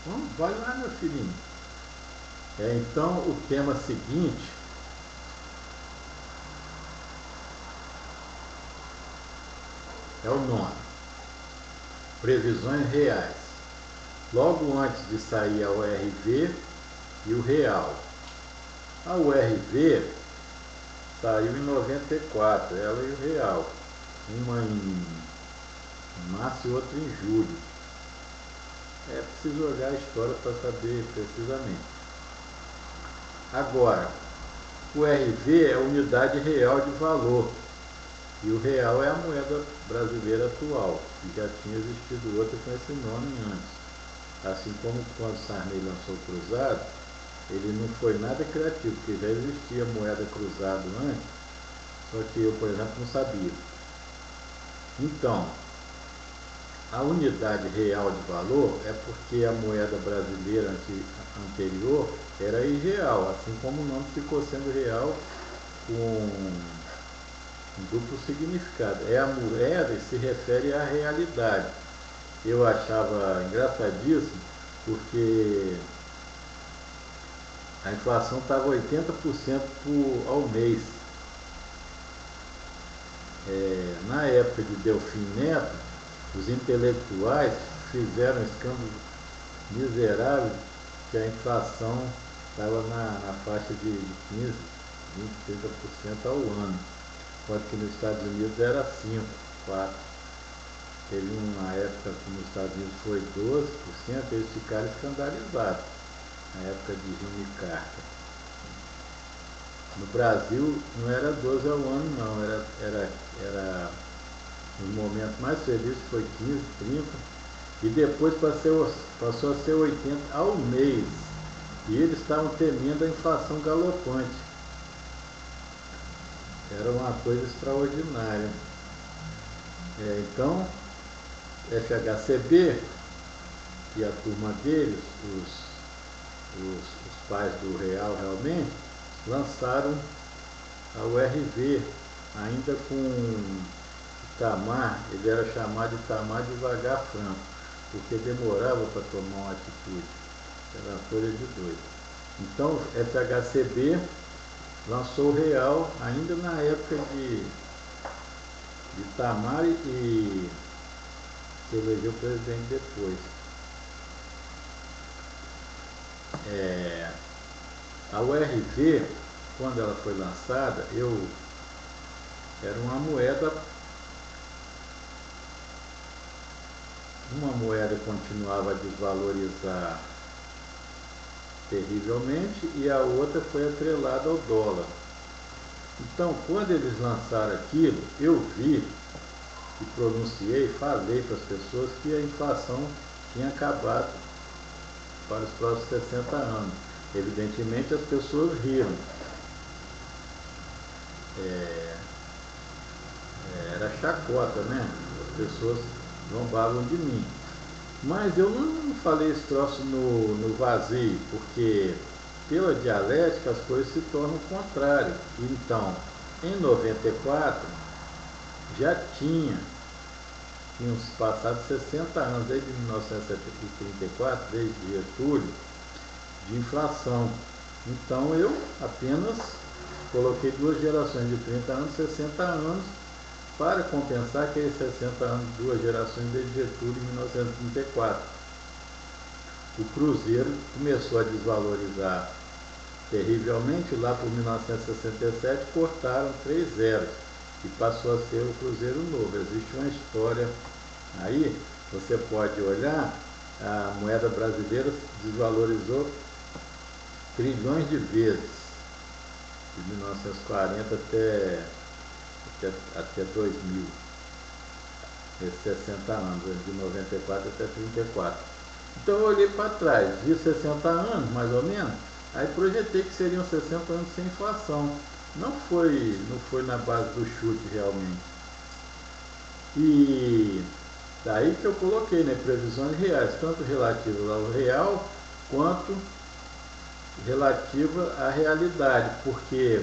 Vamos, vai lá, meu filhinho. Então, o tema seguinte é o nono. Previsões reais. Logo antes de sair a URV e o real. A URV saiu em 94, ela e o real. Uma em março e outra em julho. É preciso olhar a história para saber precisamente. Agora, o RV é a unidade real de valor e o real é a moeda brasileira atual, que já tinha existido outra com esse nome antes. Assim como quando Sarney lançou o cruzado, ele não foi nada criativo, porque já existia moeda cruzado antes, só que eu, por exemplo, não sabia. Então, a unidade real de valor é porque a moeda brasileira anterior era irreal, assim como o nome ficou sendo real com um duplo significado. É a moeda e se refere à realidade. Eu achava engraçadíssimo porque a inflação estava 80% ao mês. Na época de Delfim Neto, os intelectuais fizeram um escândalo miserável que a inflação estava na faixa de 15, 20, 30% ao ano, enquanto que nos Estados Unidos era 5, 4. Teve uma época que nos Estados Unidos foi 12%, eles ficaram escandalizados, na época de Jimmy Carter. No Brasil não era 12 ao ano não, era nos momentos mais felizes foi 15, 30, e depois passou a ser 80 ao mês. E eles estavam temendo a inflação galopante. Era uma coisa extraordinária. Então, FHCB e a turma deles, os pais do Real realmente, lançaram a URV, ainda com Itamar, ele era chamado Itamar devagar franco, porque demorava para tomar uma atitude. Era uma coisa de doido. Então, FHCB lançou o Real ainda na época de Itamar e se elegeu presidente depois. A URV, quando ela foi lançada, era uma moeda continuava a desvalorizar terrivelmente e a outra foi atrelada ao dólar. Então, quando eles lançaram aquilo, eu vi e pronunciei, falei para as pessoas que a inflação tinha acabado para os próximos 60 anos. Evidentemente, as pessoas riram. Era chacota, né? As pessoas zombavam de mim. Mas eu não falei esse troço no vazio, porque pela dialética as coisas se tornam o contrário. Então, em 94, já tínhamos passado 60 anos, desde 1934, desde Getúlio, de inflação. Então eu apenas coloquei duas gerações de 30 anos, 60 anos, para compensar aqueles 60 anos, duas gerações desde Getúlio em 1934. O Cruzeiro começou a desvalorizar terrivelmente, lá por 1967 cortaram 3 zeros e passou a ser o Cruzeiro Novo. Existe uma história aí, você pode olhar, a moeda brasileira desvalorizou trilhões de vezes, de 1940 até 2000, esses 60 anos, de 94 até 34. Então eu olhei para trás, vi 60 anos mais ou menos, aí projetei que seriam 60 anos sem inflação. Não foi na base do chute realmente. E daí que eu coloquei, né, previsões reais, tanto relativas ao real quanto relativa à realidade, porque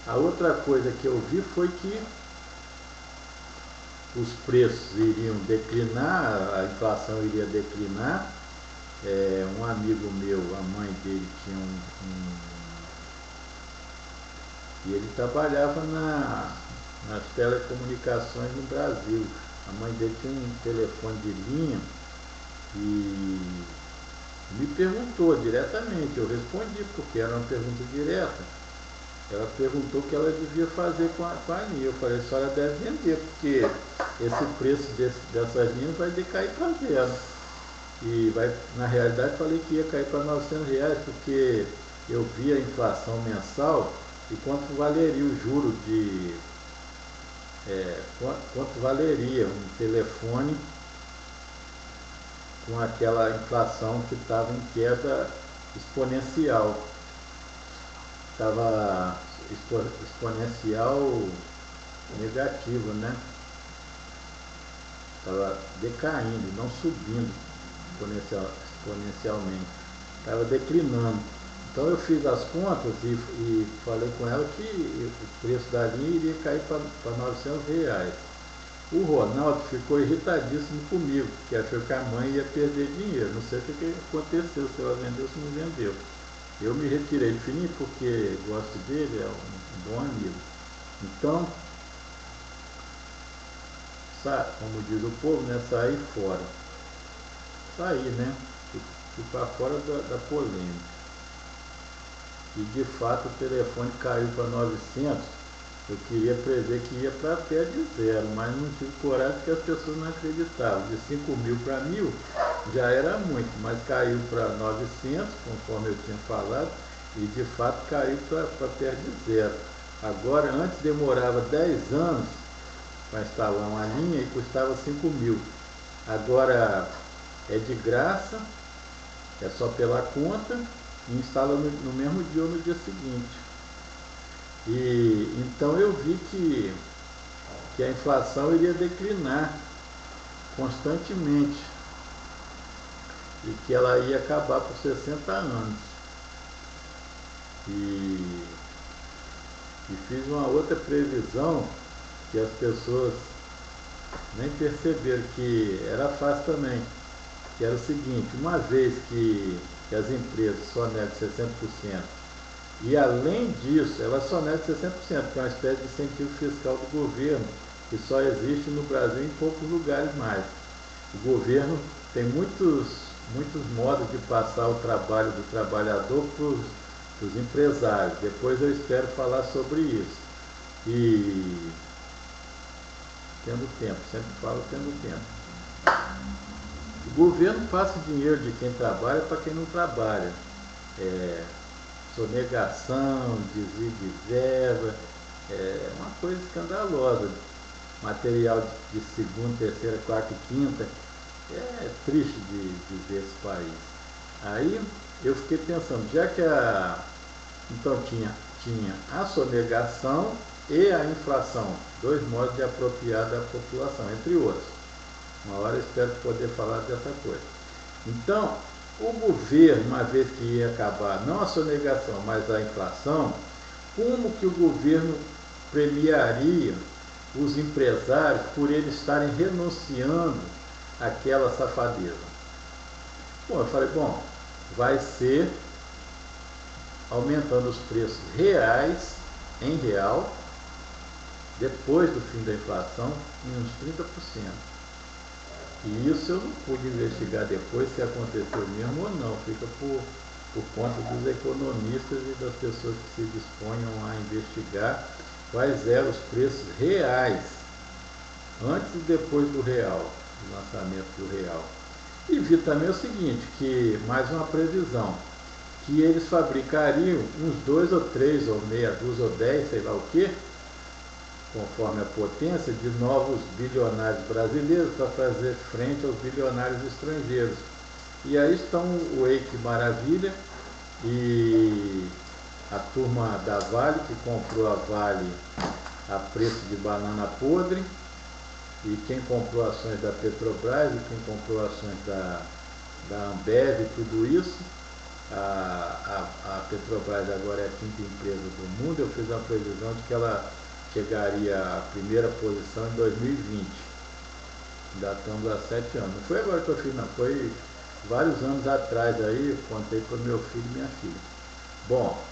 a outra coisa que eu vi foi que os preços iriam declinar, a inflação iria declinar, Um amigo meu, a mãe dele tinha e ele trabalhava nas telecomunicações no Brasil. A mãe dele tinha um telefone de linha e me perguntou diretamente, eu respondi porque era uma pergunta direta. Ela perguntou o que ela devia fazer com a linha. Eu falei, a senhora deve vender, porque esse preço dessas linhas vai decair para zero. E na realidade falei que ia cair para R$ 900, porque eu vi a inflação mensal e quanto valeria o juro quanto valeria um telefone com aquela inflação que estava em queda exponencial. Estava exponencial negativa, né? Estava decaindo, não subindo exponencialmente. Estava declinando. Então eu fiz as contas e falei com ela que o preço da linha iria cair para R$ 900. O Ronaldo ficou irritadíssimo comigo, porque achou que a mãe ia perder dinheiro. Não sei o que aconteceu, se ela vendeu ou se não vendeu. Eu me retirei de fininho porque gosto dele, é um bom amigo. Então, como diz o povo, né, sair fora. Sair, né? Fui para fora da polêmica. E de fato o telefone caiu para 900. Eu queria prever que ia para pé de zero, mas não tive coragem porque as pessoas não acreditavam. De 5.000 para 1.000 já era muito, mas caiu para 900, conforme eu tinha falado, e de fato caiu para perto de zero. Agora, antes demorava 10 anos para instalar uma linha e custava 5.000. Agora é de graça, é só pela conta e instala no mesmo dia ou no dia seguinte. E então eu vi que a inflação iria declinar constantemente e que ela ia acabar por 60 anos. E fiz uma outra previsão que as pessoas nem perceberam que era fácil também, que era o seguinte: uma vez que as empresas sonegam 60%, e além disso, elas sonegam 60%, que é uma espécie de incentivo fiscal do governo, que só existe no Brasil em poucos lugares mais. O governo tem muitos modos de passar o trabalho do trabalhador para os empresários. Depois eu espero falar sobre isso. E tendo tempo, sempre falo tendo tempo. O governo passa o dinheiro de quem trabalha para quem não trabalha. Sonegação, desvio de verba, é uma coisa escandalosa. Material de segunda, terceira, quarta e quinta. É triste de ver esse país. Aí eu fiquei pensando, já que então tinha a sonegação e a inflação, dois modos de apropriar da população, entre outros. Uma hora eu espero poder falar dessa coisa. Então, o governo, uma vez que ia acabar não a sonegação, mas a inflação, como que o governo premiaria os empresários por eles estarem renunciando àquela safadeza? Bom, eu falei, vai ser aumentando os preços reais, em real, depois do fim da inflação, em uns 30%. E isso eu não pude investigar depois se aconteceu mesmo ou não, fica por conta dos economistas e das pessoas que se disponham a investigar quais eram os preços reais, antes e depois do real, do lançamento do real. E vi também o seguinte, que mais uma previsão, que eles fabricariam uns 2 ou 3 ou meia dúzia ou 10, sei lá o que, conforme a potência, de novos bilionários brasileiros para fazer frente aos bilionários estrangeiros. E aí estão o Eike Maravilha e a turma da Vale, que comprou a Vale a preço de banana podre, e quem comprou ações da Petrobras e quem comprou ações da Ambev e tudo isso. A Petrobras agora é a quinta empresa do mundo. Eu fiz uma previsão de que ela chegaria à primeira posição em 2020. Ainda estamos há 7 anos. Não foi agora que eu fiz, não. Foi vários anos atrás aí, eu contei para o meu filho e minha filha. Bom,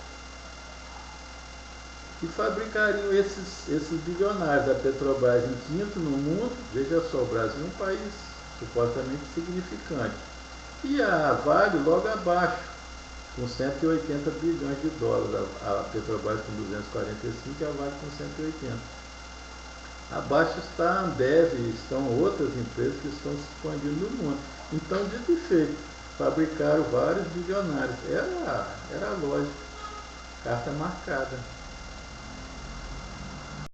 e fabricariam esses bilionários. A Petrobras em quinto no mundo, veja só, o Brasil é um país supostamente significante. E a Vale logo abaixo, com 180 bilhões de dólares, a Petrobras com 245 e a Vale com 180. Abaixo está a Ambev, estão outras empresas que estão se expandindo no mundo. Então, dito e feito, fabricaram vários bilionários. Era lógico, carta marcada.